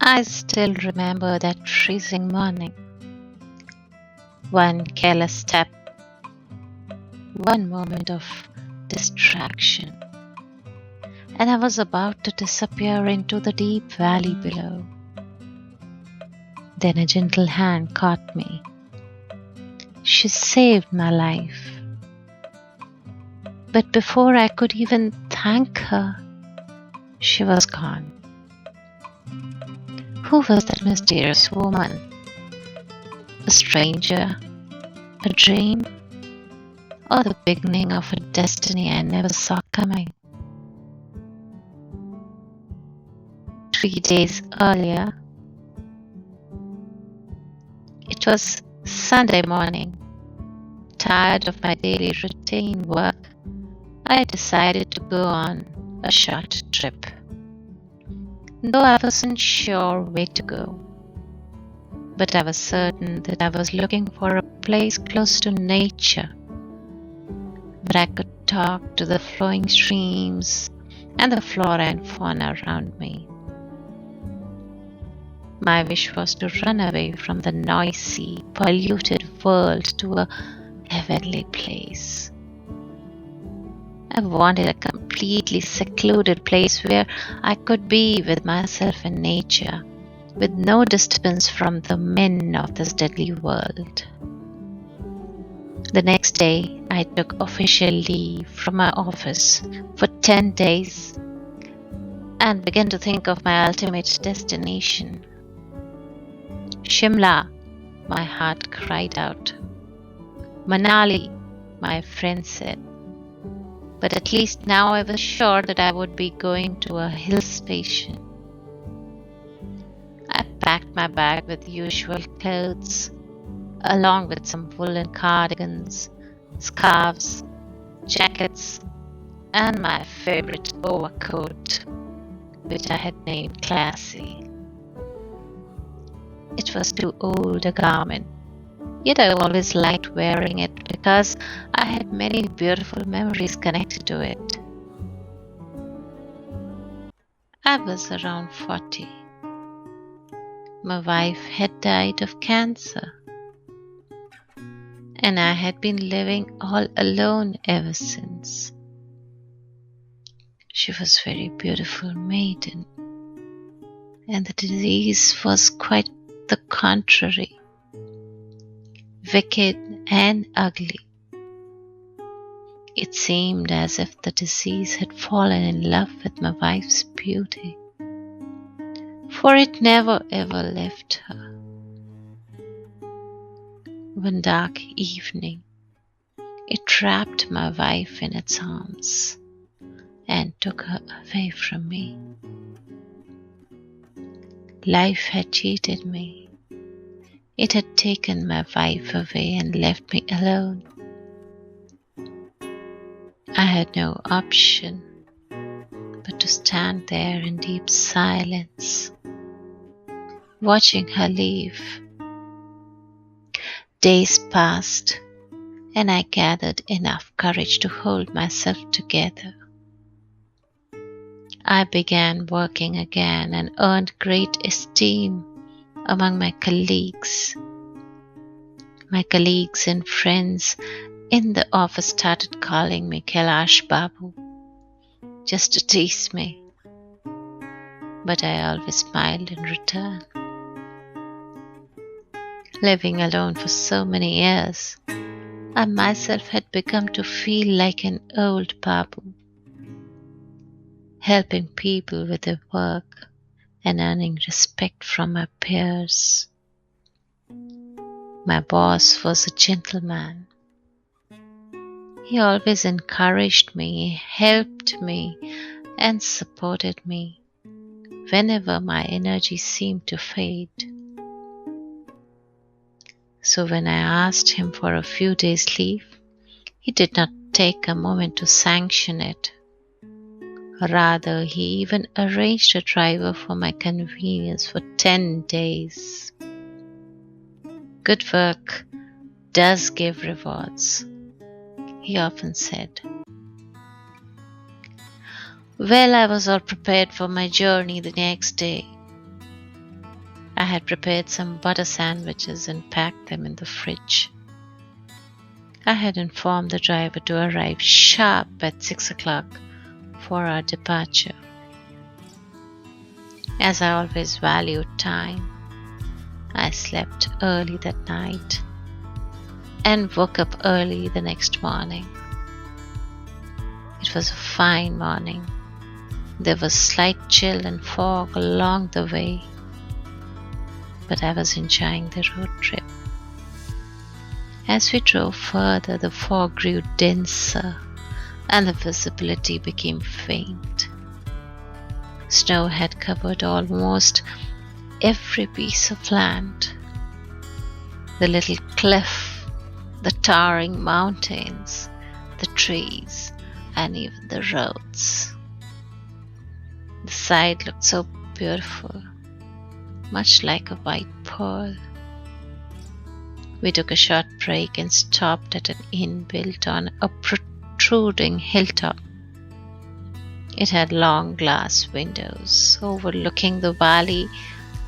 I still remember that freezing morning. One careless step, one moment of distraction, and I was about to disappear into the deep valley below. Then a gentle hand caught me. She saved my life. But before I could even thank her, she was gone. Who was that mysterious woman? A stranger? A dream? Or the beginning of a destiny I never saw coming? 3 days earlier, it was Sunday morning. Tired of my daily routine work, I decided to go on a short trip. Though I wasn't sure where to go, but I was certain that I was looking for a place close to nature where I could talk to the flowing streams and the flora and fauna around me. My wish was to run away from the noisy, polluted world to a heavenly place. I wanted a completely secluded place where I could be with myself and nature, with no disturbance from the men of this deadly world. The next day, I took official leave from my office for 10 days and began to think of my ultimate destination. Shimla, my heart cried out. Manali, my friend said. But at least now I was sure that I would be going to a hill station. I packed my bag with usual clothes, along with some woolen cardigans, scarves, jackets, and my favorite overcoat, which I had named Classy. It was too old a garment, yet I always liked wearing it because I had many beautiful memories connected to it. I was around 40. My wife had died of cancer, and I had been living all alone ever since. She was a very beautiful maiden, and the disease was quite the contrary, wicked and ugly. It seemed as if the disease had fallen in love with my wife's beauty, for it never ever left her. One dark evening, it wrapped my wife in its arms and took her away from me. Life had cheated me. It had taken my wife away and left me alone. I had no option but to stand there in deep silence, watching her leave. Days passed, and I gathered enough courage to hold myself together. I began working again and earned great esteem among my colleagues. My colleagues and friends in the office started calling me Kailash Babu just to tease me, but I always smiled in return. Living alone for so many years, I myself had become to feel like an old Babu, helping people with their work and earning respect from my peers. My boss was a gentleman. He always encouraged me, helped me, and supported me whenever my energy seemed to fade. So when I asked him for a few days' leave, he did not take a moment to sanction it. Rather, he even arranged a driver for my convenience for 10 days. Good work does give rewards, he often said. Well, I was all prepared for my journey the next day. had prepared some butter sandwiches and packed them in the fridge. I had informed the driver to arrive sharp at 6 o'clock for our departure. As I always valued time, I slept early that night and woke up early the next morning. It was a fine morning. There was slight chill and fog along the way, but I was enjoying the road trip. As we drove further, the fog grew denser and the visibility became faint. Snow had covered almost every piece of land. The little cliff, the towering mountains, the trees, and even the roads. The sight looked so beautiful, much like a white pearl. We took a short break and stopped at an inn built on a protruding hilltop. It had long glass windows overlooking the valley,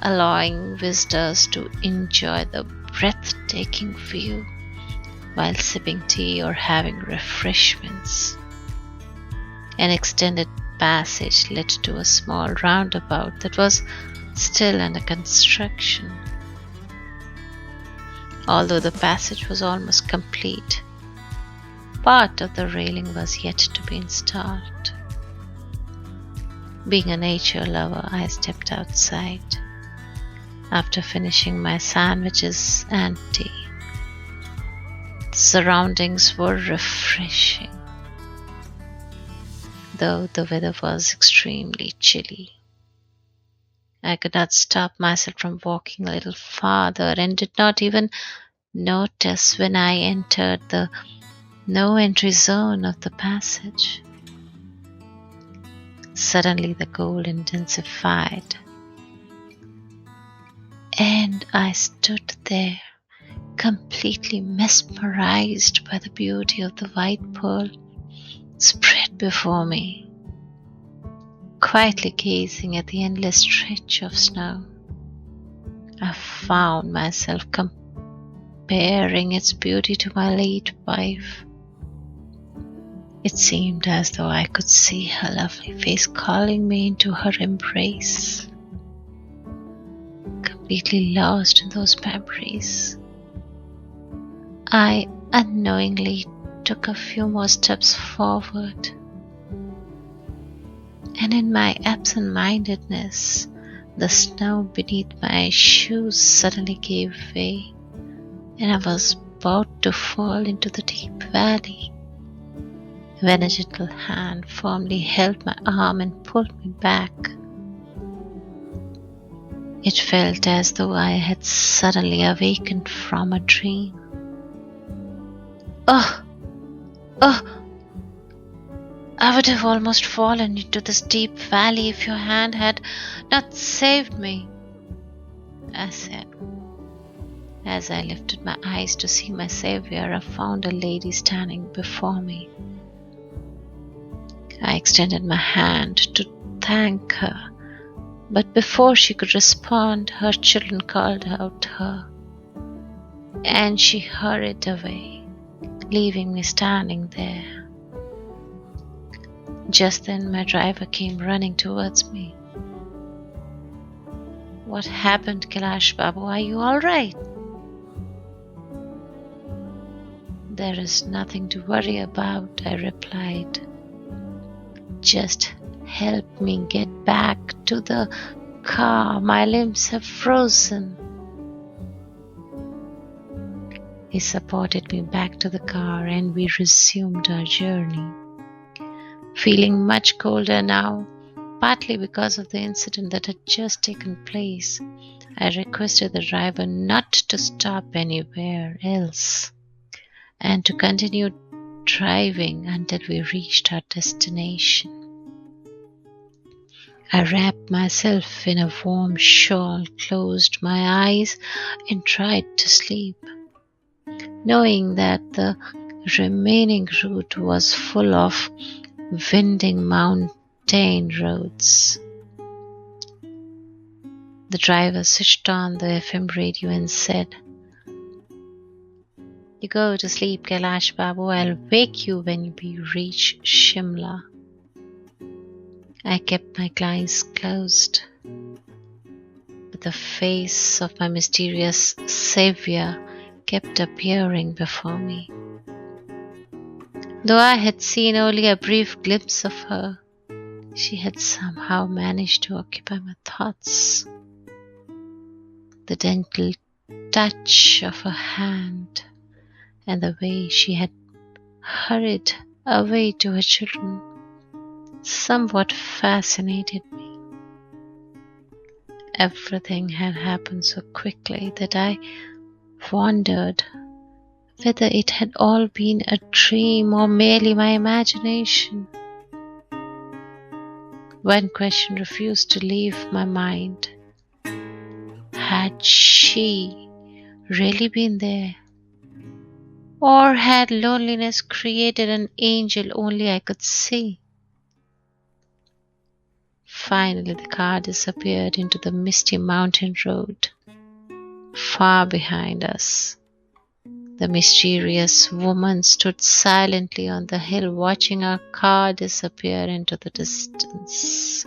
allowing visitors to enjoy the breathtaking view while sipping tea or having refreshments. An extended passage led to a small roundabout that was still under construction. Although the passage was almost complete, part of the railing was yet to be installed. Being a nature lover, I stepped outside after finishing my sandwiches and tea. The surroundings were refreshing, though the weather was extremely chilly. I could not stop myself from walking a little farther and did not even notice when I entered the no entry zone of the passage. Suddenly the cold intensified, and I stood there, completely mesmerized by the beauty of the white pearl spread before me. Quietly gazing at the endless stretch of snow, I found myself comparing its beauty to my late wife. It seemed as though I could see her lovely face calling me into her embrace. Completely lost in those memories, I unknowingly took a few more steps forward, and in my absent-mindedness, the snow beneath my shoes suddenly gave way, and I was about to fall into the deep valley when a gentle hand firmly held my arm and pulled me back. It felt as though I had suddenly awakened from a dream. Oh! I would have almost fallen into this deep valley if your hand had not saved me, I said. As I lifted my eyes to see my savior, I found a lady standing before me. I extended my hand to thank her, but before she could respond, her children called out her, and she hurried away, leaving me standing there. Just then my driver came running towards me. What happened, Kailash Babu? Are you all right? There is nothing to worry about, I replied. Just help me get back to the car. My limbs have frozen. He supported me back to the car and we resumed our journey. Feeling much colder now, partly because of the incident that had just taken place, I requested the driver not to stop anywhere else and to continue driving until we reached our destination. I wrapped myself in a warm shawl, closed my eyes, and tried to sleep, knowing that the remaining route was full of winding mountain roads. The driver switched on the FM radio and said, "You go to sleep, Kailash Babu. I'll wake you when we reach Shimla." I kept my eyes closed, but the face of my mysterious savior kept appearing before me. Though I had seen only a brief glimpse of her, she had somehow managed to occupy my thoughts. The gentle touch of her hand and the way she had hurried away to her children somewhat fascinated me. Everything had happened so quickly that I wondered whether it had all been a dream or merely my imagination. One question refused to leave my mind. Had she really been there? Or had loneliness created an angel only I could see? Finally, the car disappeared into the misty mountain road. Far behind us, the mysterious woman stood silently on the hill, watching our car disappear into the distance.